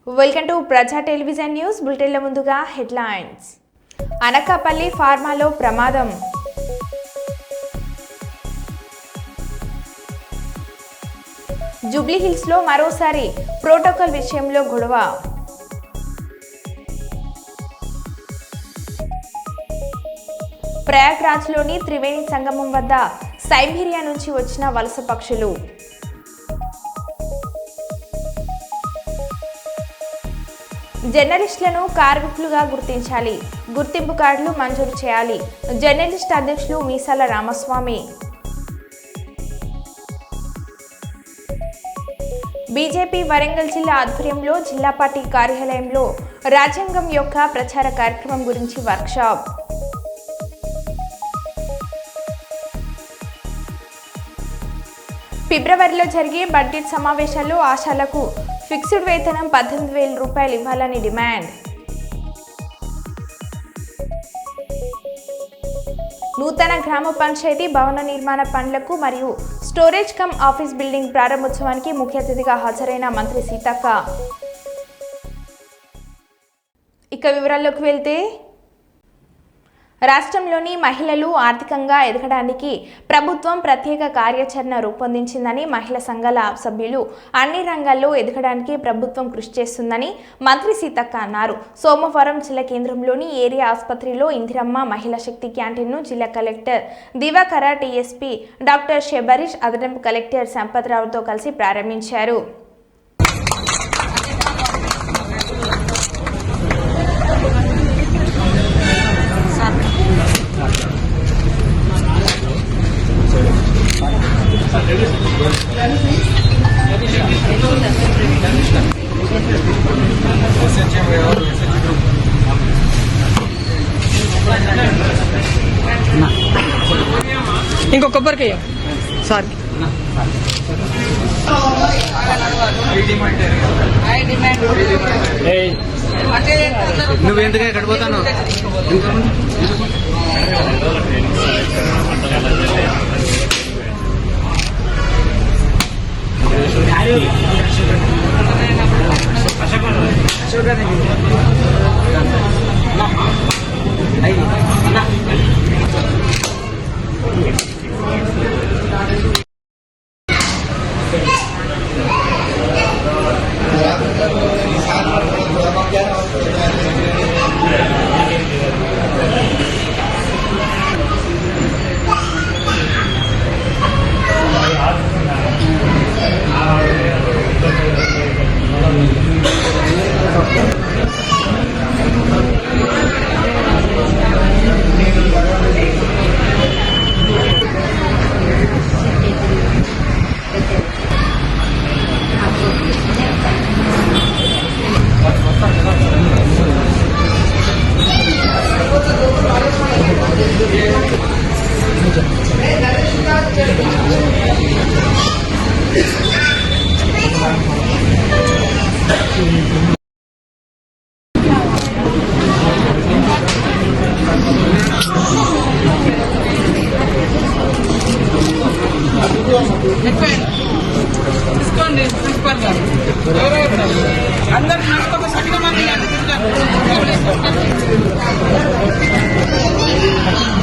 Welcome to ప్రజా television news బులెటిన్ల ముందుగా headlines. Anakapalli ఫార్మాలో ప్రమాదం. జూబ్లీహిల్స్ లో మరోసారి ప్రోటోకాల్ విషయంలో గొడవ. ప్రయాగ్రాజ్లోని త్రివేణి సంగమం వద్ద సైబీరియా నుంచి వచ్చిన వలస పక్షులు. జర్నలిస్టులను కార్మికులుగా గుర్తించాలి, గుర్తింపు కార్డులు మంజూరు చేయాలి. జర్నలిస్ట్ అధ్యక్షులు మీసాల రామస్వామి. బీజేపీ వరంగల్ జిల్లా ఆధ్వర్యంలో జిల్లా పార్టీ కార్యాలయంలో రాజ్యాంగం యొక్క ప్రచార కార్యక్రమం గురించి వర్క్షాప్. ఫిబ్రవరిలో జరిగే బడ్జెట్ సమావేశాల్లో ఆశాలకు ఫిక్స్డ్ వేతనం 18,000 రూపాయలు ఇవ్వాలని డిమాండ్. నూతన గ్రామ పంచాయతీ భవన నిర్మాణ పనులకు మరియు స్టోరేజ్ కమ్ ఆఫీస్ బిల్డింగ్ ప్రారంభోత్సవానికి ముఖ్య అతిథిగా హాజరైన మంత్రి సీతక్క. ఇక వివరాల్లోకి వెళ్తే, రాష్ట్రంలోని మహిళలు ఆర్థికంగా ఎదగడానికి ప్రభుత్వం ప్రత్యేక కార్యాచరణ రూపొందించిందని, మహిళా సంఘాల సభ్యులు అన్ని రంగాల్లో ఎదగడానికి ప్రభుత్వం కృషి చేస్తుందని మంత్రి సీతక్క అన్నారు. సోమవారం జిల్లా కేంద్రంలోని ఏరియా ఆసుపత్రిలో ఇందిరమ్మ మహిళా శక్తి క్యాంటీన్ను జిల్లా collector Divakara, TSP doctor Shabarish, అదనపు కలెక్టర్ సంపత్రావుతో కలిసి ప్రారంభించారు. ఇంకో కొబ్బరికాయ సార్. నువ్వు ఎందుకు ఎక్కడ పోతాను?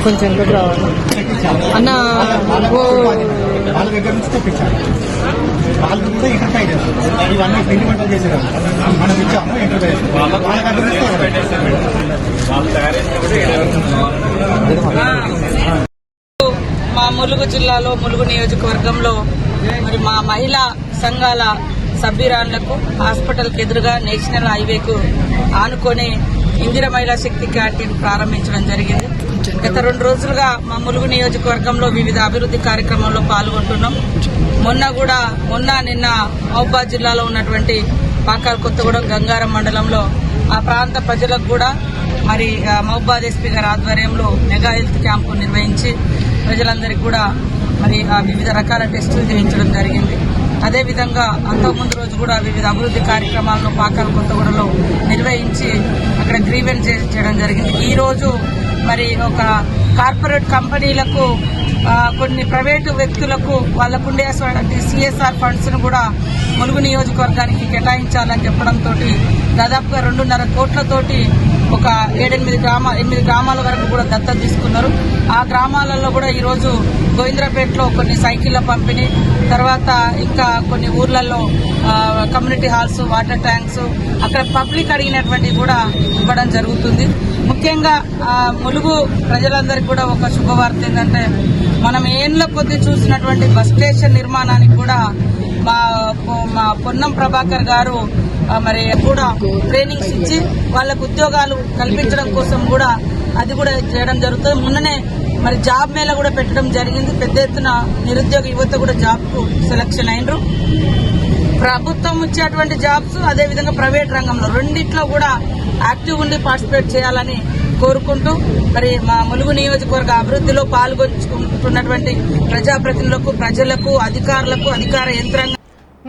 కొంచెం రావాలి అన్న. వాళ్ళ దగ్గర నుంచి తెప్పించారు, వాళ్ళు కూడా ఇంటర్ఫైర్ ఇవన్నీ పిండి వంటలు చేసేది మనం ఇచ్చాము. ఇంటర్ఫైర్ వాళ్ళ దగ్గర మా ములుగు జిల్లాలో ములుగు నియోజకవర్గంలో మరి మా మహిళా సంఘాల సభ్యురాళ్లకు హాస్పిటల్కి ఎదురుగా నేషనల్ హైవేకు ఆనుకొని ఇందిర మహిళా శక్తి క్యాంటీన్ ప్రారంభించడం జరిగింది. గత 2 రోజులుగా మా ములుగు నియోజకవర్గంలో వివిధ అభివృద్ధి కార్యక్రమాల్లో పాల్గొంటున్నాం. నిన్న మహబూబాద్ జిల్లాలో ఉన్నటువంటి పాకాల కొత్తగూడెం గంగారం మండలంలో ఆ ప్రాంత ప్రజలకు కూడా మరి మహబూబాద్ ఎస్పీ గారి ఆధ్వర్యంలో మెగా హెల్త్ క్యాంపు నిర్వహించి ప్రజలందరికీ కూడా మరి వివిధ రకాల టెస్టులు చేయించడం జరిగింది. అదేవిధంగా అంతకుముందు రోజు కూడా వివిధ అభివృద్ధి కార్యక్రమాలను పాకాల కొత్తగూడలో నిర్వహించి అక్కడ గ్రీవెన్స్ చేయడం జరిగింది. ఈ రోజు మరి ఒక కార్పొరేట్ కంపెనీలకు కొన్ని ప్రైవేటు వ్యక్తులకు వాళ్ళకు ఉండేటువంటి CSR ఫండ్స్ ను కూడా ములుగు నియోజకవర్గానికి కేటాయించాలని చెప్పడంతో దాదాపుగా 2.5 కోట్లతోటి ఒక 8 గ్రామాల వరకు కూడా దత్తత తీసుకున్నారు. ఆ గ్రామాలలో కూడా ఈరోజు గోవింద్రపేటలో కొన్ని సైకిళ్ల పంపిణీ, తర్వాత ఇంకా కొన్ని ఊర్లలో కమ్యూనిటీ హాల్స్, వాటర్ ట్యాంక్స్ అక్కడ పబ్లిక్ అడిగినటువంటివి కూడా ఇవ్వడం జరుగుతుంది. ముఖ్యంగా ములుగు ప్రజలందరికీ కూడా ఒక శుభవార్త ఏంటంటే మనం ఏళ్ల కొద్ది చూసినటువంటి బస్ స్టేషన్ నిర్మాణానికి కూడా మా పొన్నం ప్రభాకర్ గారు మరి కూడా ట్రైనింగ్స్ ఇచ్చి వాళ్ళకు ఉద్యోగాలు కల్పించడం కోసం కూడా అది కూడా చేయడం జరుగుతుంది. మొన్ననే మరి జాబ్ మేళ కూడా పెట్టడం జరిగింది. పెద్ద ఎత్తున నిరుద్యోగ యువత కూడా జాబ్ కు సెలక్షన్ అయినరు. ప్రభుత్వం ఇచ్చేటువంటి జాబ్స్ అదేవిధంగా ప్రైవేట్ రంగంలో రెండిట్లో కూడా యాక్టివ్ ఉండి పార్టిసిపేట్ చేయాలని కోరుకుంటూ మరి మా ములుగు నియోజకవర్గ అభివృద్ధిలో పాల్గొంటున్నటువంటి ప్రజాప్రతినిధులకు, ప్రజలకు, అధికారులకు, అధికార యంత్రాంగం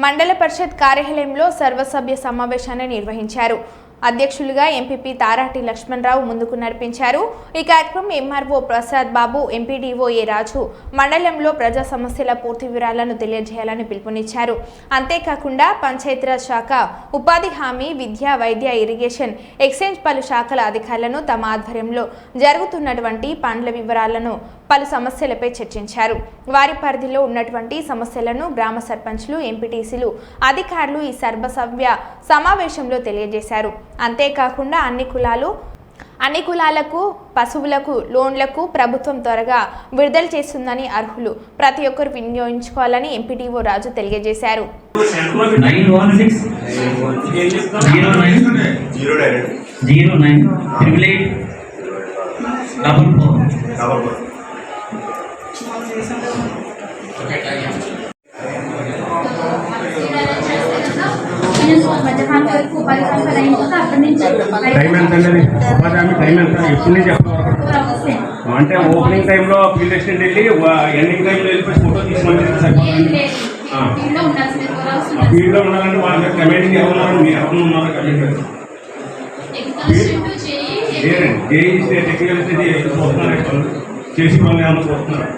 మండల పరిషత్ కార్యాలయంలో సర్వసభ్య సమావేశాన్ని నిర్వహించారు. అధ్యక్షులుగా ఎంపీపీ తారాటి లక్ష్మణరావు ముందుకు నడిపించారు. ఈ కార్యక్రమం MRO Prasad Babu, MPDO A Raju మండలంలో ప్రజా సమస్యల పూర్తి వివరాలను తెలియజేయాలని పిలుపునిచ్చారు. అంతేకాకుండా పంచాయతీరాజ్ శాఖ, ఉపాధి హామీ, విద్య, వైద్య, ఇరిగేషన్, ఎక్సైజ్ పలు శాఖల అధికారులను తమ ఆధ్వర్యంలో జరుగుతున్నటువంటి పనుల వివరాలను, పలు సమస్యలపై చర్చించారు. వారి పరిధిలో ఉన్నటువంటి సమస్యలను గ్రామ సర్పంచ్లు, ఎంపీటీసీలు, అధికారులు ఈ సర్వసభ్య సమావేశంలో తెలియజేశారు. అంతేకాకుండా అన్ని కులాలకు, పశువులకు లోన్లకు ప్రభుత్వం త్వరగా విడుదల చేస్తుందని అర్హులు ప్రతి ఒక్కరు వినియోగించుకోవాలని ఎంపీడీఓ రాజు తెలియజేశారు. 916098844. టైం ఎంత అండి? ఉపాధి హామీ టైం ఎంత? ఎప్పటి నుంచి ఎప్పటి వరకు? అంటే ఓపెనింగ్ టైంలో ఫీల్డ్ అసిస్టెంట్ వెళ్ళి ఎండింగ్ టైంలో వెళ్ళిపోయి ఫోటో తీసుకుంటే సరిపోతుంది. ఫీల్డ్లో ఉండాలంటే వాళ్ళ కమిటీకి ఎవరు ఉన్నారు? టెక్నికల్ చూస్తున్నారు, చేసి వాళ్ళు ఏమన్నా చూస్తున్నారు.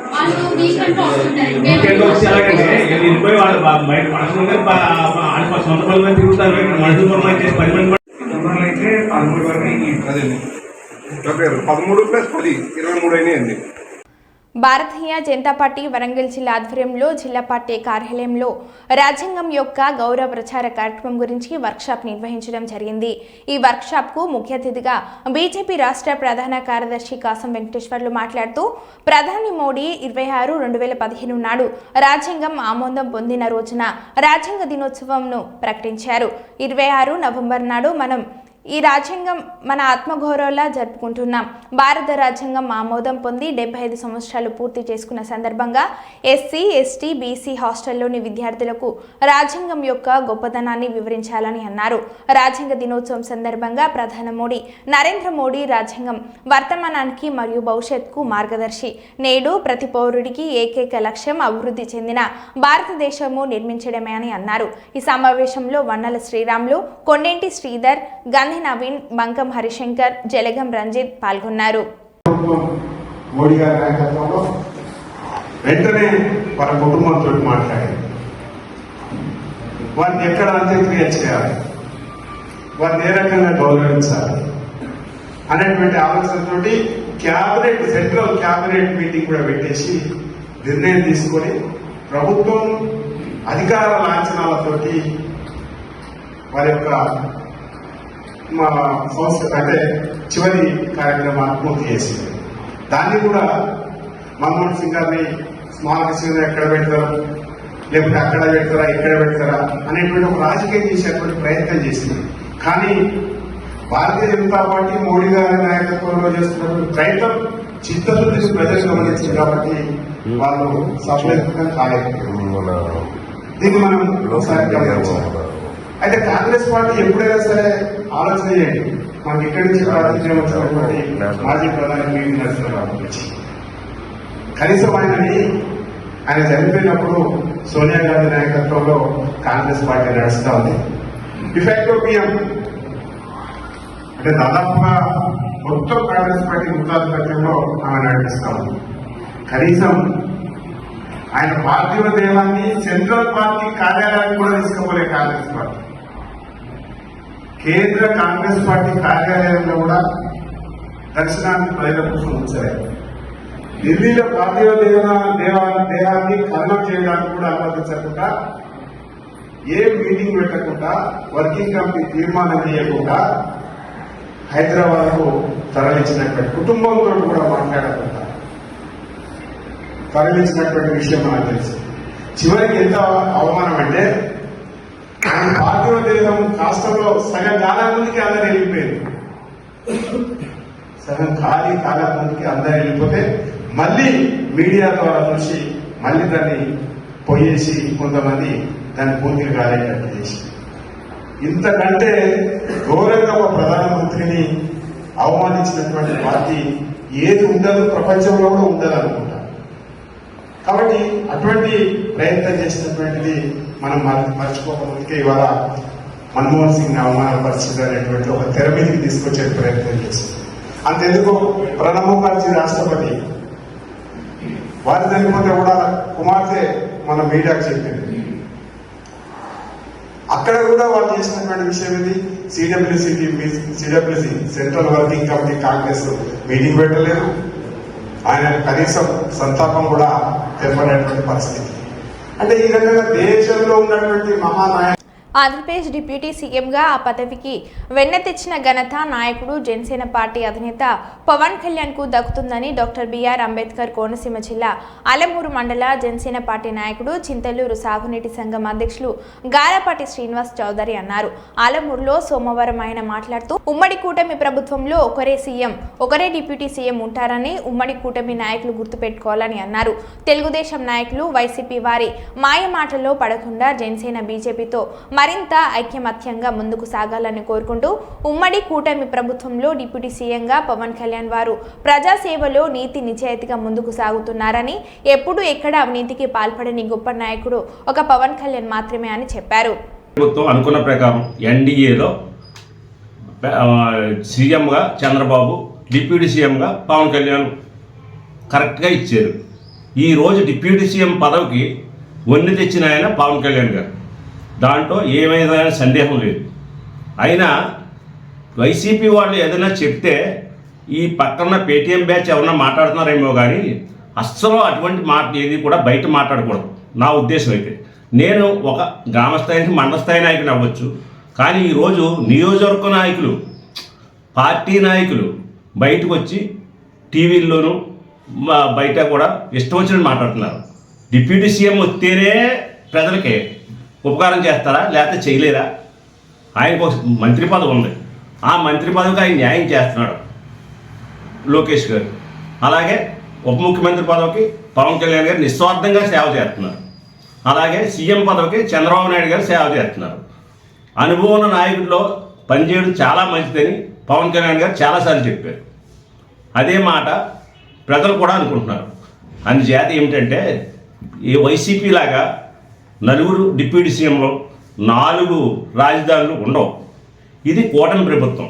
వీకెండ్ వచ్చి ఎలాగంటే వెళ్ళిపోయి వాళ్ళు బయట పడుతుంది, సొంత పనుల మీద తిరుగుతారు. ఇక్కడ మనుషుల పనులు చేసి 10 మంది అయితే 13 వరకు 13+10 23 అయినాయండి. భారతీయ జనతా పార్టీ వరంగల్ జిల్లా ఆధ్వర్యంలో జిల్లా పార్టీ కార్యాలయంలో రాజ్యాంగం యొక్క గౌరవ ప్రచార కార్యక్రమం గురించి వర్క్షాప్ నిర్వహించడం జరిగింది. ఈ వర్క్షాప్కు ముఖ్య అతిథిగా బీజేపీ రాష్ట్ర ప్రధాన కార్యదర్శి కాసం వెంకటేశ్వర్లు మాట్లాడుతూ ప్రధాని మోడీ 26/2015 నాడు రాజ్యాంగం ఆమోదం పొందిన రోజున రాజ్యాంగ దినోత్సవంను ప్రకటించారు. 26 నవంబర్ నాడు మనం ఈ రాజ్యాంగం మన ఆత్మగౌరవంలా జరుపుకుంటున్నాం. భారత రాజ్యాంగం ఆమోదం పొంది 75 సంవత్సరాలు పూర్తి చేసుకున్న సందర్భంగా ఎస్సీ, ఎస్టీ, బీసీ హాస్టల్లోని విద్యార్థులకు రాజ్యాంగం యొక్క గొప్పతనాన్ని వివరించాలని అన్నారు. రాజ్యాంగ దినోత్సవం సందర్భంగా ప్రధాని నరేంద్ర మోడీ రాజ్యాంగం వర్తమానానికి మరియు భవిష్యత్తుకు మార్గదర్శి. నేడు ప్రతి పౌరుడికి ఏకైక లక్ష్యం అభివృద్ధి చెందిన భారతదేశము నిర్మించడమే అని అన్నారు. ఈ సమావేశంలో వన్నల శ్రీరాములు, కొండేంటి శ్రీధర్, గంధి నవీన్, బంకం హరిశంకర్, జలగం రంజిత్ పాల్గొన్నారు. మోడీ గారి నాయకత్వంలో వెంటనే వాళ్ళ కుటుంబంతో మాట్లాడి వారిని ఎక్కడ అంత్యక్రియ చేయాలి, వారిని ఏ రకంగా గౌరవించాలి అనేటువంటి ఆలోచనతోటి సెంట్రల్ క్యాబినెట్ మీటింగ్ కూడా పెట్టేసి నిర్ణయం తీసుకొని ప్రభుత్వం అధికార లాంఛనాలతోటి వారి యొక్క సంస్థ అంటే చివరి కార్యక్రమాన్ని పూర్తి చేసింది. దాన్ని కూడా మన్మోహన్ సింగ్ గారిని స్మారక చిహ్నం ఎక్కడ పెడతారు, లేకపోతే అక్కడ పెడతారా, ఇక్కడ పెడతారా అనేటువంటి ఒక రాజకీయం చేసేటువంటి ప్రయత్నం చేసింది. కానీ భారతీయ జనతా పార్టీ మోడీ గారి నాయకత్వంలో చేస్తున్నటువంటి ప్రయత్నం చిత్తశుద్ధిని ప్రజలు గమనించింది కాబట్టి వాళ్ళు సఫలీకృతం కాలేకపోయారు. దీన్ని మనం ఒకసారి గమనించాలి. అయితే కాంగ్రెస్ పార్టీ ఎప్పుడైనా సరే ఆలోచన చేయండి, మనకి ఇక్కడి నుంచి ప్రాతినిధ్యం వచ్చినటువంటి మాజీ ప్రధాని పివి నరసింహారావు గురించి కనీసం ఆయన చనిపోయినప్పుడు సోనియా గాంధీ నాయకత్వంలో కాంగ్రెస్ పార్టీ నడుస్తూ ఉంది. డిఫాక్టో పిఎం అంటే దాదాపుగా మొత్తం కాంగ్రెస్ పార్టీ ముఖ్యాధిపత్యంలో ఆమె నడిపిస్తా ఉంది. కనీసం ఆయన పార్థివ దేహాన్ని సెంట్రల్ పార్టీ కార్యాలయానికి కూడా తీసుకుపోలే కాంగ్రెస్ పార్టీ. కేంద్ర కాంగ్రెస్ పార్టీ కార్యాలయంలో కూడా దర్శనానికి ప్రజల కోసం ఉంచారు. ఢిల్లీలో పార్థివ దేహాన్ని ఖననం చేయడానికి కూడా అనుమతించకుండా, ఏ మీటింగ్ పెట్టకుండా, వర్కింగ్ కమిటీ తీర్మానం చేయకుండా హైదరాబాద్ కు తరలించినటువంటి, కుటుంబంతో కూడా మాట్లాడకుండా తరలించినటువంటి విషయం మనకు తెలుసు. చివరికి ఎంత అవమానం అంటే ఆయన పార్థివ దేహం రాష్ట్రంలో సగం కాలం ముందుకి అందరు వెళ్ళిపోయింది. సగం కాలం ముందుకి అందరు వెళ్ళిపోతే మళ్ళీ మీడియా ద్వారా చూసి మళ్ళీ దాన్ని పోయేసి కొంతమంది దాన్ని పూర్తిగా కాలేటట్టు చేసి, ఇంతకంటే ఘోరంగా ఒక ప్రధానమంత్రిని అవమానించినటువంటి పార్టీ ఏది ఉండదు, ప్రపంచంలో కూడా ఉండదు అనుకుంటా. కాబట్టి అటువంటి ప్రయత్నం చేసినటువంటిది మనం మర్చిపోకముందుకే ఇవాళ మన్మోహన్ సింగ్ అవమాన పరిస్థితి అనేటువంటి ఒక తెర మీదకి తీసుకొచ్చే ప్రయత్నం చేస్తుంది. అంతెందుకు ప్రణబ్ ముఖర్జీ రాష్ట్రపతి, వారి చనిపోతే కూడా కుమార్తె మన మీడియాకు చెప్పింది. అక్కడ కూడా వాళ్ళు చేసినటువంటి విషయం ఇది, CWC central working committee Congress meeting పెట్టలేదు. ఆయన కనీసం సంతాపం కూడా తెలపనటువంటి పరిస్థితి. అంటే ఈ రకంగా దేశంలో ఉన్నటువంటి మహానాయకులు ఆంధ్రప్రదేశ్ డిప్యూటీ సీఎంగా ఆ పదవికి వెన్న తెచ్చిన ఘనత నాయకుడు జనసేన పార్టీ అధినేత పవన్ కళ్యాణ్ కు దక్కుతుందని డాక్టర్ బిఆర్ అంబేద్కర్ కోనసీమ జిల్లా అలమూరు మండల జనసేన పార్టీ నాయకుడు చింతలూరు సాగునీటి సంఘం అధ్యక్షులు గారపాటి శ్రీనివాస్ చౌదరి అన్నారు. ఆలమూరులో సోమవారం ఆయన మాట్లాడుతూ ఉమ్మడి కూటమి ప్రభుత్వంలో ఒకరే సీఎం, ఒకరే డిప్యూటీ సీఎం ఉంటారని ఉమ్మడి కూటమి నాయకులు గుర్తుపెట్టుకోవాలని అన్నారు. తెలుగుదేశం నాయకులు వైసీపీ వారి మాయ మాటల్లో పడకుండా జనసేన బీజేపీతో మరింత ఐక్యమత్యంగా ముందుకు సాగాలని కోరుకుంటూ ఉమ్మడి కూటమి ప్రభుత్వంలో డిప్యూటీ సీఎంగా పవన్ కళ్యాణ్ వారు ప్రజాసేవలో నీతి నిజాయితీగా ముందుకు సాగుతున్నారని, ఎప్పుడు ఎక్కడ అవినీతికి పాల్పడని గొప్ప నాయకుడు ఒక పవన్ కళ్యాణ్ మాత్రమే అని చెప్పారు. ప్రభుత్వం అనుకున్న ప్రకారం ఎన్డీఏలో సీఎంగా చంద్రబాబు, డిప్యూటీ సీఎంగా పవన్ కళ్యాణ్ కరెక్ట్గా ఇచ్చారు. ఈరోజు డిప్యూటీ సీఎం పదవికి వన్నె తెచ్చిన ఆయన పవన్ కళ్యాణ్ గారు, దాంట్లో ఏమైనా సందేహం లేదు. అయినా వైసీపీ వాళ్ళు ఏదైనా చెప్తే ఈ పక్కన పేటీఎం బ్యాచ్ ఎవరన్నా మాట్లాడుతున్నారేమో కానీ అస్సలు అటువంటి మాట ఏది కూడా బయట మాట్లాడకూడదు నా ఉద్దేశం. అయితే నేను ఒక గ్రామస్థాయి నుంచి మండల స్థాయి నాయకుని అవ్వచ్చు, కానీ ఈరోజు నియోజకవర్గ నాయకులు, పార్టీ నాయకులు బయటకు వచ్చి టీవీల్లోనూ బయట కూడా ఇష్టం వచ్చినట్టు మాట్లాడుతున్నారు. డిప్యూటీ సీఎం వస్తేనే ప్రజలకే ఉపకారం చేస్తారా, లేకపోతే చేయలేరా? ఆయనకు ఒక మంత్రి పదవి ఉంది, ఆ మంత్రి పదవికి ఆయన న్యాయం చేస్తున్నాడు లోకేష్ గారు. అలాగే ఉప ముఖ్యమంత్రి పదవికి పవన్ కళ్యాణ్ గారు నిస్వార్థంగా సేవ చేస్తున్నారు. అలాగే సీఎం పదవికి చంద్రబాబు నాయుడు గారు సేవ చేస్తున్నారు. అనుభవం ఉన్న నాయకుడిలో పనిచేయడం చాలా మంచిదని పవన్ కళ్యాణ్ గారు చాలాసార్లు చెప్పారు. అదే మాట ప్రజలు కూడా అనుకుంటున్నారు. అందుచేత ఏమిటంటే ఈ వైసీపీ లాగా నలుగురు డిప్యూటీ సీఎంలో 4 రాజధానులు ఉండవు. ఇది కూటమి ప్రభుత్వం.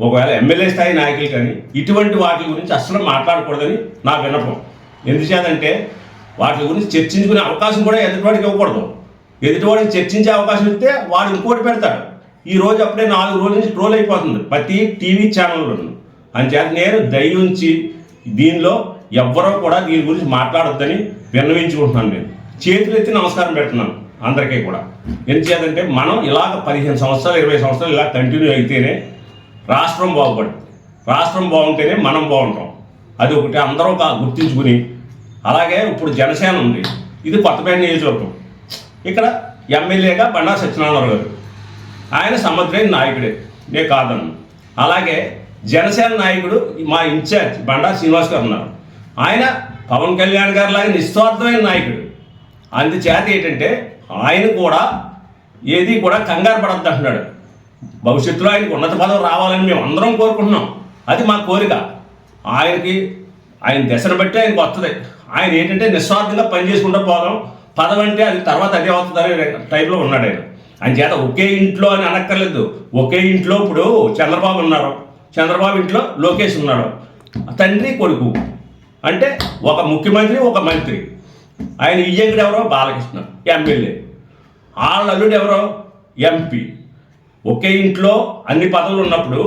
ఒకవేళ ఎమ్మెల్యే స్థాయి నాయకులు కానీ ఇటువంటి వాటి గురించి అస్సలు మాట్లాడకూడదని నా విన్నపం. ఎందుచేతంటే వాటి గురించి చర్చించుకునే అవకాశం కూడా ఎదుటివాడికి ఇవ్వకూడదు. ఎదుటివాడికి చర్చించే అవకాశం ఇస్తే వాడు ఇంకోటి పెడతాడు. ఈ రోజు అప్పుడే 4 రోజుల నుంచి ట్రోల్ అయిపోతుంది ప్రతి టీవీ ఛానల్లోనూ. అందుచేత నేను దయించి దీనిలో ఎవ్వరూ కూడా దీని గురించి మాట్లాడొద్దని విన్నవించుకుంటున్నాను. నేను చేతులు ఎత్తి నమస్కారం పెడుతున్నాను అందరికీ కూడా. ఎందుచేతంటే మనం ఇలాగ 15 సంవత్సరాలు 20 సంవత్సరాలు ఇలా కంటిన్యూ అయితేనే రాష్ట్రం బాగుపడుతుంది. రాష్ట్రం బాగుంటేనే మనం బాగుంటాం. అది ఒకటి అందరూ గుర్తించుకుని, అలాగే ఇప్పుడు జనసేన ఉంది, ఇది కొత్తపేట నియోజకవర్గం. ఇక్కడ ఎమ్మెల్యేగా బండా సత్యనారాయణ గారు, ఆయన సమర్థమైన నాయకుడే, నేను కాదన్ను. అలాగే జనసేన నాయకుడు మా ఇన్ఛార్జ్ బండా శ్రీనివాస్ గారు ఉన్నారు. ఆయన పవన్ కళ్యాణ్ గారి లాగా నిస్వార్థమైన నాయకుడు. అందుచేత ఏంటంటే ఆయన కూడా ఏది కూడా కంగారు పడద్దు అంటున్నాడు. భవిష్యత్తులో ఆయనకు ఉన్నత పదవి రావాలని మేము అందరం కోరుకుంటున్నాం. అది మా కోరిక. ఆయన దశను బట్టి ఆయనకు వస్తుంది. ఆయన ఏంటంటే నిస్వార్థంగా పనిచేసుకుంటూ పోదాం, పదవి అంటే అది తర్వాత అదే వస్తుందనే టైప్లో ఉన్నాడు ఆయన. అందుచేత ఒకే ఇంట్లో అని అనక్కర్లేదు. ఒకే ఇంట్లో ఇప్పుడు చంద్రబాబు ఉన్నారు, చంద్రబాబు ఇంట్లో లోకేష్ ఉన్నాడు, తండ్రి కొడుకు. అంటే ఒక ముఖ్యమంత్రి ఒక మంత్రి. ఆయన ఇయ్యంకుడు ఎవరో బాలకృష్ణ ఎమ్మెల్యే, వాళ్ళ అల్లుడు ఎవరో ఎంపీ. ఒకే ఇంట్లో అన్ని పదవులు ఉన్నప్పుడు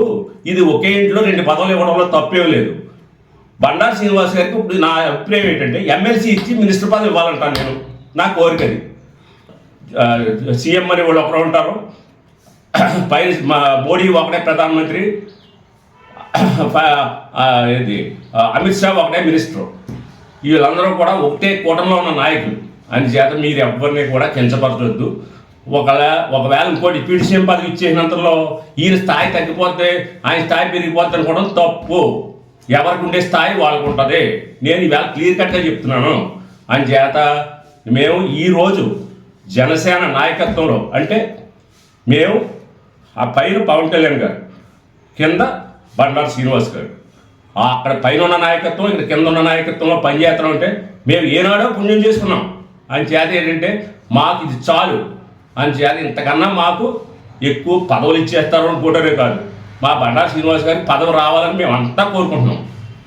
ఇది ఒకే ఇంట్లో 2 పదవులు ఇవ్వడంలో తప్పేం లేదు. బండారు శ్రీనివాస్ గారికి ఇప్పుడు నా అభిప్రాయం ఏంటంటే ఎమ్మెల్సీ ఇచ్చి మినిస్టర్ పదవి ఇవ్వాలంటాను నేను, నా కోరిక అది. సీఎం అని వాళ్ళు ఒకరు ఉంటారు, పై మోడీ ఒకటే ప్రధానమంత్రి, ఇది అమిత్ షా ఒకటే మినిస్టర్. వీళ్ళందరూ కూడా ఒకటే కూటమిలో ఉన్న నాయకులు. అందుచేత మీరు ఎవరిని కూడా కించపరచవద్దు. ఒకవేళ ఇంకోటి డిప్యూటీ సీఎం పదవి ఇచ్చేసినంతలో ఈయన స్థాయి తగ్గిపోతే ఆయన స్థాయి పెరిగిపోతే అనుకోవడం తప్పు. ఎవరికి ఉండే స్థాయి వాళ్ళకు ఉంటుంది. నేను ఈవేళ క్లియర్ కట్గా చెప్తున్నాను. అందుచేత మేము ఈరోజు జనసేన నాయకత్వంలో, అంటే మేము ఆ పైన పవన్ కళ్యాణ్ గారు, కింద బండారు శ్రీనివాస్ గారు, అక్కడ పైన ఉన్న నాయకత్వం ఇక్కడ కింద ఉన్న నాయకత్వంలో పనిచేస్తున్నాం. అంటే మేము ఏనాడో పుణ్యం చేసుకున్నాం. అందుచేత ఏంటంటే మాకు ఇది చాలు. అందుచేత ఇంతకన్నా మాకు ఎక్కువ పదవులు ఇచ్చేస్తారు అనుకోవటమే కాదు, మా బండారు శ్రీనివాస్ గారికి పదవి రావాలని మేము అంతా కోరుకుంటున్నాం.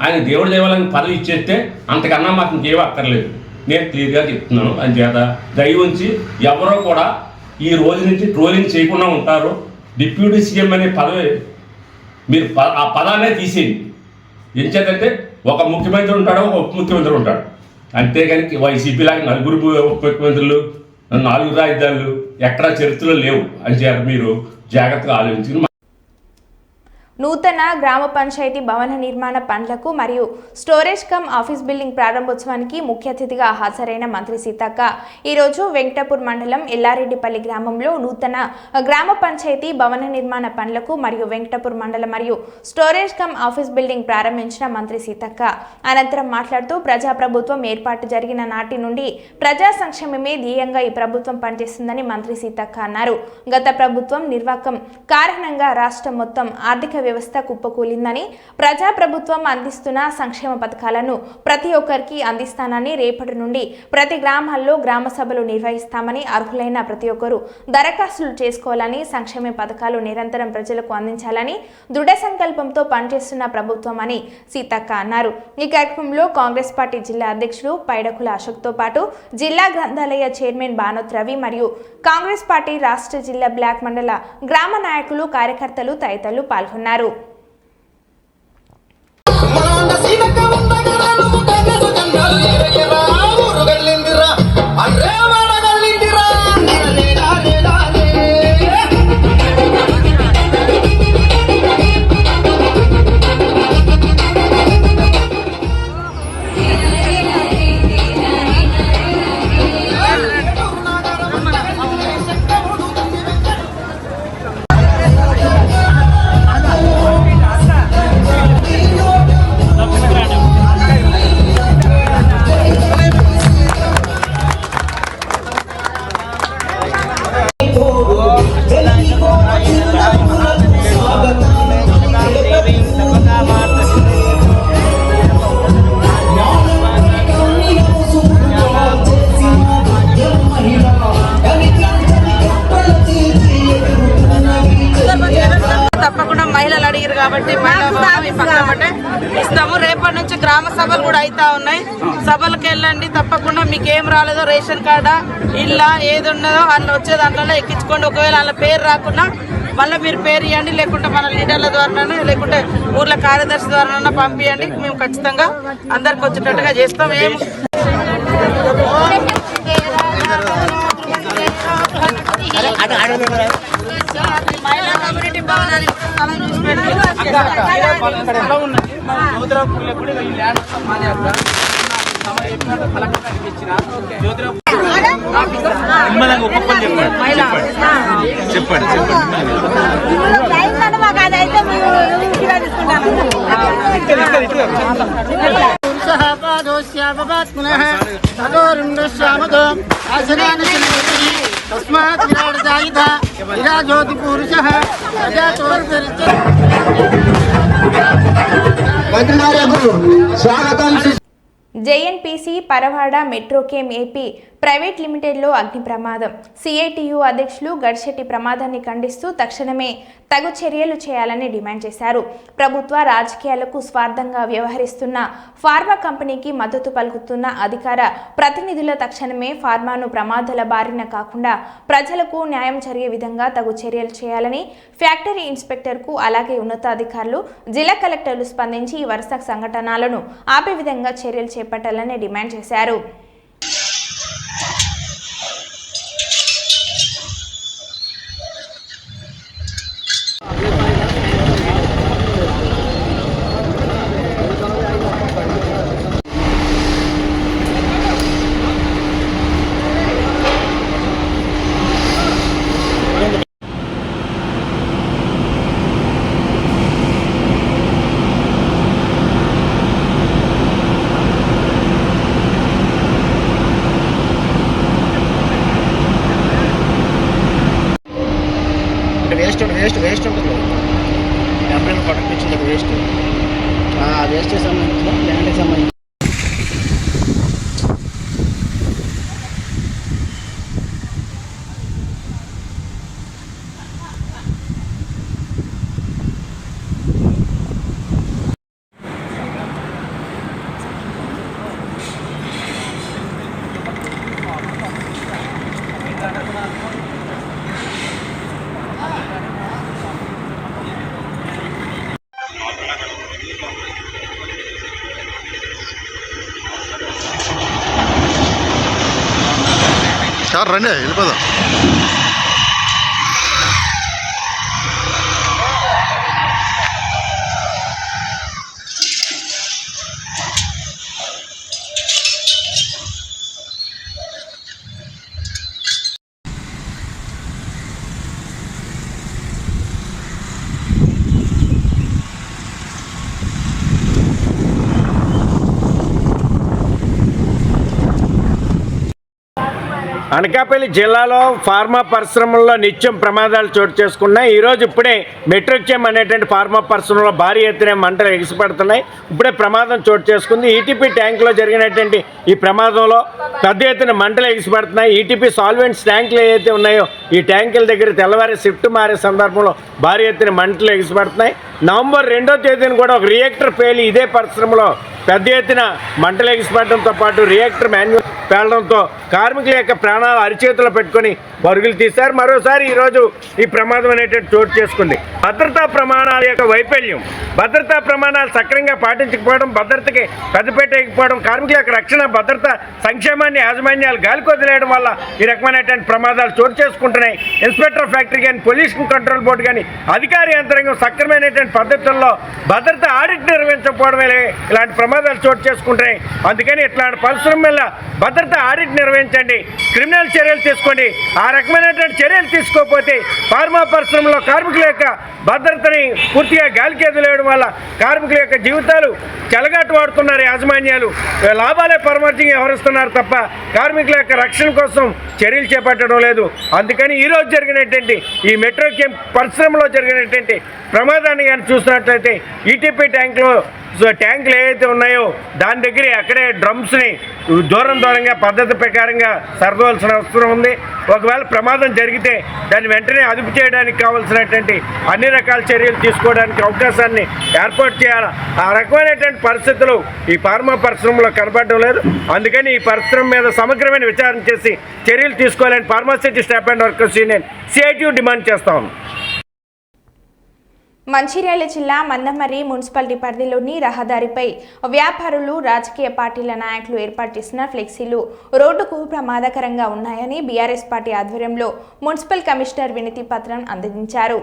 ఆయన దేవుడు దేవాలని పదవి ఇచ్చేస్తే అంతకన్నా మాకు ఇంకేం అక్కర్లేదు. నేను క్లియర్గా చెప్తున్నాను. అందుచేత దయ ఉంచి ఎవరో కూడా ఈ రోజు నుంచి ట్రోలింగ్ చేయకుండా ఉంటారు. డిప్యూటీ సీఎం అనే పదవి మీరు ఆ పదాన్నే తీసేయండి. ఎంచేతంటే ఒక ముఖ్యమంత్రి ఉంటాడు, ఒక ఉప ముఖ్యమంత్రి ఉంటాడు. అంతేగాని వైసీపీ లాగా 4 ఉప ముఖ్యమంత్రులు, 4 రాజధానులు ఎక్కడా చరిత్రలో లేవు. అంచేత మీరు జాగ్రత్తగా ఆలోచించుకుని నూతన గ్రామ పంచాయతీ భవన నిర్మాణ పనులకు మరియు స్టోరేజ్ కమ్ ఆఫీస్ బిల్డింగ్ ప్రారంభోత్సవానికి ముఖ్య అతిథిగా హాజరైన మంత్రి సీతక్క ఈరోజు వెంకటాపూర్ మండలం ఎల్లారెడ్డిపల్లి గ్రామంలో నూతన గ్రామ పంచాయతీ భవన నిర్మాణ పనులకు మరియు వెంకటాపూర్ మండలం మరియు స్టోరేజ్ కమ్ ఆఫీస్ బిల్డింగ్ ప్రారంభించిన మంత్రి సీతక్క అనంతరం మాట్లాడుతూ ప్రజాప్రభుత్వం ఏర్పాటు జరిగిన నాటి నుండి ప్రజా సంక్షేమమే ధ్యేయంగా ఈ ప్రభుత్వం పనిచేస్తుందని మంత్రి సీతక్క అన్నారు. గత ప్రభుత్వం నిర్వాకం కారణంగా రాష్ట్రం మొత్తం ఆర్థిక వ్యవస్థ కుప్పకూలిందని, ప్రజా ప్రభుత్వం అందిస్తున్న సంక్షేమ పథకాలను ప్రతి ఒక్కరికి అందిస్తానని, రేపటి నుండి ప్రతి గ్రామాల్లో గ్రామ సభలు నిర్వహిస్తామని, అర్హులైన ప్రతి ఒక్కరూ దరఖాస్తులు చేసుకోవాలని, సంక్షేమ పథకాలు నిరంతరం ప్రజలకు అందించాలని దృఢ సంకల్పంతో పనిచేస్తున్న ప్రభుత్వం అని సీతక్క అన్నారు. ఈ కార్యక్రమంలో కాంగ్రెస్ పార్టీ జిల్లా అధ్యక్షుడు పైడకుల అశోక్తో పాటు జిల్లా గ్రంథాలయ చైర్మన్ బానోత్ రవి మరియు కాంగ్రెస్ పార్టీ రాష్ట్ర జిల్లా బ్లాక్ మండల గ్రామ నాయకులు, కార్యకర్తలు తదితరులు పాల్గొన్నారు. తప్పకుండా మహిళలు అడిగారు కాబట్టి ఇస్తాము. రేపటి నుంచి గ్రామ సభలు కూడా అవుతా ఉన్నాయి. సభలకు వెళ్ళండి. తప్పకుండా మీకు ఏం రాలేదో రేషన్ కార్డా, ఇల్లా ఏది ఉన్నదో అందులో వచ్చే దాంట్లో ఎక్కించుకోండి. ఒకవేళ అందులో పేరు రాకుండా మళ్ళీ మీరు పేరు ఇవ్వండి, లేకుంటే మన లీడర్ల ద్వారానైనా లేకుంటే ఊర్ల కార్యదర్శి ద్వారానైనా పంపించండి. మేము ఖచ్చితంగా అందరికి వచ్చేటట్టుగా చేస్తాం. మహిళా కమ్యూనిటీ భవనాలు చెప్పండి. జేఎన్పీసీ పరవాడ మెట్రోకేమ్ ఏపీ ప్రైవేట్ లిమిటెడ్లో అగ్ని ప్రమాదం. సిఐటియు అధ్యక్షులు గడిశెట్టి ప్రమాదాన్ని ఖండిస్తూ తక్షణమే తగు చర్యలు చేయాలని డిమాండ్ చేశారు. ప్రభుత్వ రాజకీయాలకు స్వార్థంగా వ్యవహరిస్తున్న ఫార్మా కంపెనీకి మద్దతు పలుకుతున్న అధికార ప్రతినిధుల తక్షణమే ఫార్మాను ప్రమాదాల బారిన కాకుండా ప్రజలకు న్యాయం జరిగే విధంగా తగు చర్యలు చేయాలని ఫ్యాక్టరీ ఇన్స్పెక్టర్కు అలాగే ఉన్నతాధికారులు, జిల్లా కలెక్టర్లు స్పందించి ఈ వరుస సంఘటనలను ఆపే విధంగా చర్యలు చేపట్టాలని డిమాండ్ చేశారు. వేస్ట్ ఉంటుంది. ఎప్పుడైనా ప్రొడక్ట్ ఇచ్చింది వేస్ట్ సంబంధించిన ప్లాంట్కి సంబంధించి సార్ రండి వెళ్ళిపోదాం. అనకాపల్లి జిల్లాలో ఫార్మా పరిశ్రమల్లో నిత్యం ప్రమాదాలు చోటు చేసుకున్నాయి. ఈరోజు ఇప్పుడే మెట్రోచెమ్ అనేటువంటి ఫార్మా పరిశ్రమలో భారీ ఎత్తున మంటలు ఎగిసిపడుతున్నాయి. ఇప్పుడే ప్రమాదం చోటు చేసుకుంది. ఈటీపీ ట్యాంకులో జరిగినటువంటి ఈ ప్రమాదంలో పెద్ద ఎత్తున మంటలు ఎగిసిపడుతున్నాయి. ఈటీపీ సాల్వెంట్స్ ట్యాంకులు ఏవైతే ఉన్నాయో ఈ ట్యాంకుల దగ్గర తెల్లవారి షిఫ్ట్ మారే సందర్భంలో భారీ ఎత్తున మంటలు ఎగిసిపడుతున్నాయి. నవంబర్ 2వ తేదీన కూడా ఒక రియాక్టర్ పేలి ఇదే పరిశ్రమలో పెద్ద ఎత్తున మంటలు ఎగిసిపడడంతో పాటు రియాక్టర్ మాన్యువల్ పేలడంతో కార్మికుల యొక్క ప్రాణాలు అరిచేతులు పెట్టుకొని పరుగులు తీశారు. మరోసారి ఈరోజు ఈ ప్రమాదం అనేటువంటి చోటు చేసుకుంది. భద్రతా ప్రమాణాల యొక్క వైఫల్యం, భద్రతా ప్రమాణాలు సక్రమంగా పాటించకపోవడం, భద్రతకి పెద్దపేట ఎక్కిపోవడం, కార్మికుల యొక్క రక్షణ, భద్రత, సంక్షేమాన్ని యాజమాన్యాలు గాలికి వదిలేయడం వల్ల ఈ రకమైనటువంటి ప్రమాదాలు చోటు చేసుకుంటున్నాయి. ఇన్స్పెక్టర్ ఫ్యాక్టరీ కానీ, పొల్యూషన్ కంట్రోల్ బోర్డు కానీ అధికార యంత్రాంగం సక్రమైనటువంటి పద్ధతుల్లో భద్రత ఆడిట్ నిర్వహించకపోవడమే ఇలాంటి ప్రమాదాలు చోటు చేసుకుంటున్నాయి. అందుకని ఇట్లాంటి పరిశ్రమల భద్రత ఆడిట్ నిర్వహించండి, క్రిమినల్ చర్యలు తీసుకోండి. ఆ రకమైనటువంటి చర్యలు తీసుకోకపోతే ఫార్మా పరిశ్రమలో కార్మికుల యొక్క భద్రతని పూర్తిగా గాలికి వదిలేయడం వల్ల కార్మికుల యొక్క జీవితాలు చెలగాటు వాడుతున్నారు. యాజమాన్యాలు లాభాలే పరమార్థంగా వ్యవహరిస్తున్నారు తప్ప కార్మికుల యొక్క రక్షణ కోసం చర్యలు చేపట్టడం లేదు. అందుకని ఈరోజు జరిగినటువంటి ఈ మెట్రోచెమ్ పరిశ్రమలో జరిగినటువంటి ప్రమాదాన్ని కానీ చూసినట్లయితే ఈటీపీ ట్యాంకులు ఏవైతే ఉన్నాయో దాని దగ్గర అక్కడే డ్రమ్స్ని దూరంగా పద్ధతి ప్రకారంగా సర్దవలసిన అవసరం ఉంది. ఒకవేళ ప్రమాదం జరిగితే దాన్ని వెంటనే అదుపు చేయడానికి కావాల్సినటువంటి అన్ని రకాల చర్యలు తీసుకోవడానికి అవకాశాన్ని ఏర్పాటు చేయాలి. ఆ రకమైనటువంటి పరిస్థితులు ఈ ఫార్మా పరిశ్రమలో కనబడడం లేదు. అందుకని ఈ పరిశ్రమ మీద సమగ్రమైన విచారణ చేసి చర్యలు తీసుకోవాలని pharma city staff and workers union CITU demand చేస్తా ఉంది. మంచిర్యాల జిల్లా మందమర్రి మున్సిపాలిటీ పరిధిలోని రహదారిపై వ్యాపారులు, రాజకీయ పార్టీల నాయకులు ఏర్పాటు చేసిన ఫ్లెక్సీలు రోడ్డుకు ప్రమాదకరంగా ఉన్నాయని బీఆర్ఎస్ పార్టీ ఆధ్వర్యంలో మున్సిపల్ కమిషనర్ వినతి పత్రం అందించారు.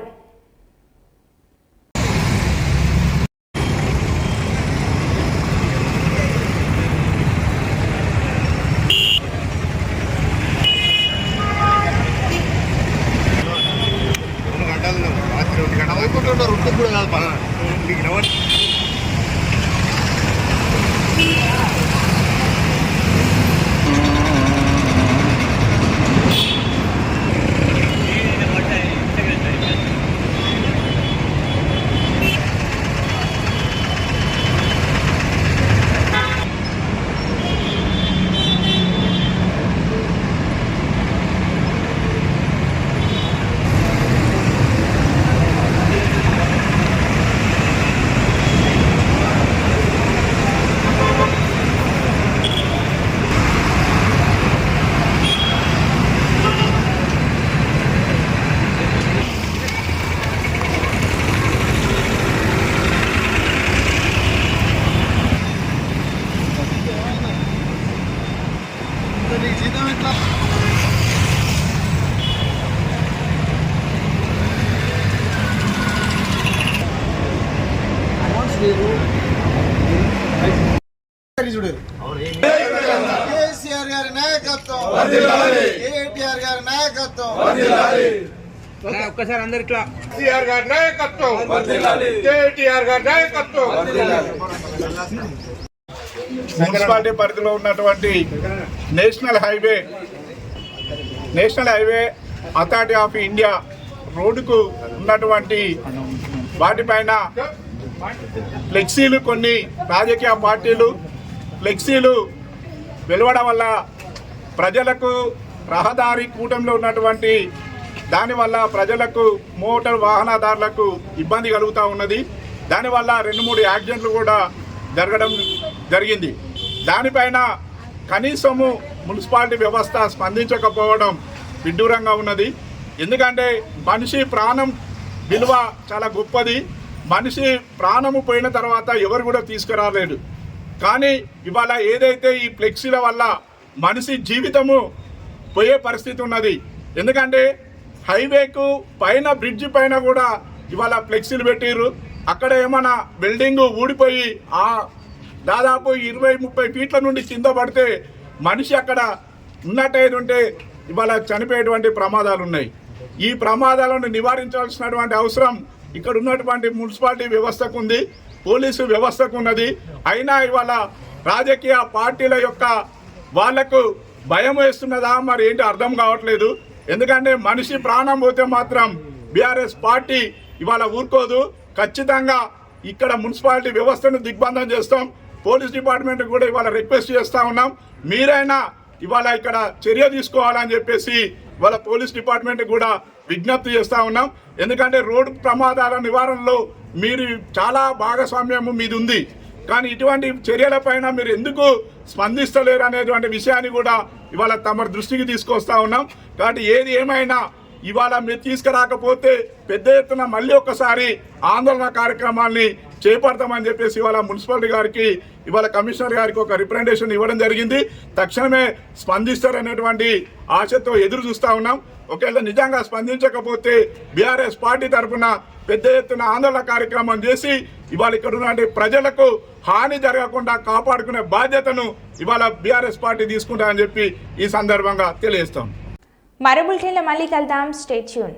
కేసీఆర్ గారి నాయకత్వం, కేటీఆర్ గారి నాయకత్వం, ఒక్కసారి అందరు ఇట్లా కేసీఆర్ గారి నాయకత్వం, కేటీఆర్ గారి నాయకత్వం. మున్సిపాలిటీ పరిధిలో ఉన్నటువంటి national highway authority of India రోడ్డుకు ఉన్నటువంటి వాటిపైన ఫ్లెక్సీలు, కొన్ని రాజకీయ పార్టీలు ఫ్లెక్సీలు వెలువడం వల్ల ప్రజలకు రహదారి కూటమిలో ఉన్నటువంటి దానివల్ల ప్రజలకు మోటార్ వాహనదారులకు ఇబ్బంది కలుగుతూ ఉన్నది. దానివల్ల 2-3 యాక్సిడెంట్లు కూడా జరగడం జరిగింది. దానిపైన కనీసము మున్సిపాలిటీ వ్యవస్థ స్పందించకపోవడం విడ్డూరంగా ఉన్నది. ఎందుకంటే మనిషి ప్రాణం విలువ చాలా గొప్పది. మనిషి ప్రాణము పోయిన తర్వాత ఎవరు కూడా తీసుకురాలేడు. కానీ ఇవాళ ఏదైతే ఈ ఫ్లెక్సీల వల్ల మనిషి జీవితము పోయే పరిస్థితి ఉన్నది. ఎందుకంటే హైవేకు పైన బ్రిడ్జి పైన కూడా ఇవాళ ఫ్లెక్సీలు పెట్టిర్రు. అక్కడ ఏమైనా బిల్డింగ్ ఊడిపోయి దాదాపు 20-30 ఫీట్ల నుండి కింద పడితే మనిషి అక్కడ ఉన్నట్టయితుంటే ఇవాళ చనిపోయేటువంటి ప్రమాదాలు ఉన్నాయి. ఈ ప్రమాదాలను నివారించాల్సినటువంటి అవసరం ఇక్కడ ఉన్నటువంటి మున్సిపాలిటీ వ్యవస్థకు ఉంది, పోలీసు వ్యవస్థకు ఉన్నది. అయినా ఇవాళ రాజకీయ పార్టీల యొక్క వాళ్లకు భయం వేస్తున్నదా మరి ఏంటి అర్థం కావట్లేదు. ఎందుకంటే మనిషి ప్రాణం పోతే మాత్రం బీఆర్ఎస్ పార్టీ ఇవాళ ఊరుకోదు. ఖచ్చితంగా ఇక్కడ మున్సిపాలిటీ వ్యవస్థను దిగ్బంధం చేస్తాం. పోలీస్ డిపార్ట్మెంట్ కూడా ఇవాళ రిక్వెస్ట్ చేస్తూ ఉన్నాం, మీరైనా ఇవాళ ఇక్కడ చర్య తీసుకోవాలని చెప్పేసి ఇవాళ పోలీస్ డిపార్ట్మెంట్ కూడా విజ్ఞప్తి చేస్తూ ఉన్నాం. ఎందుకంటే రోడ్డు ప్రమాదాల నివారణలో మీరు చాలా భాగస్వామ్యము మీది ఉంది. కానీ ఇటువంటి చర్యలపైన మీరు ఎందుకు స్పందిస్తలేరు అనేటువంటి విషయాన్ని కూడా ఇవాళ తమ దృష్టికి తీసుకొస్తా ఉన్నాం. కాబట్టి ఏది ఏమైనా ఇవాళ మీరు తీసుకురాకపోతే పెద్ద ఎత్తున మళ్ళీ ఒక్కసారి ఆందోళన కార్యక్రమాల్ని చేపడతామని చెప్పేసి ఇవాళ మున్సిపాలిటీ గారికి, ఇవాళ కమిషనర్ గారికి ఒక రిప్రజెంటేషన్ ఇవ్వడం జరిగింది. తక్షణమే స్పందిస్తారనేటువంటి ఆశతో ఎదురు చూస్తూ ఉన్నాం. ఒకవేళ నిజంగా స్పందించకపోతే బీఆర్ఎస్ పార్టీ తరఫున పెద్ద ఎత్తున ఆందోళన కార్యక్రమం చేసి ఇవాళ ఇక్కడ ఉన్న ప్రజలకు హాని జరగకుండా కాపాడుకునే బాధ్యతను ఇవాళ బీఆర్ఎస్ పార్టీ తీసుకుంటామని చెప్పి ఈ సందర్భంగా తెలియజేస్తాం. మరో బులెటిన్లో మళ్ళీ కలుద్దాం. Stay tune.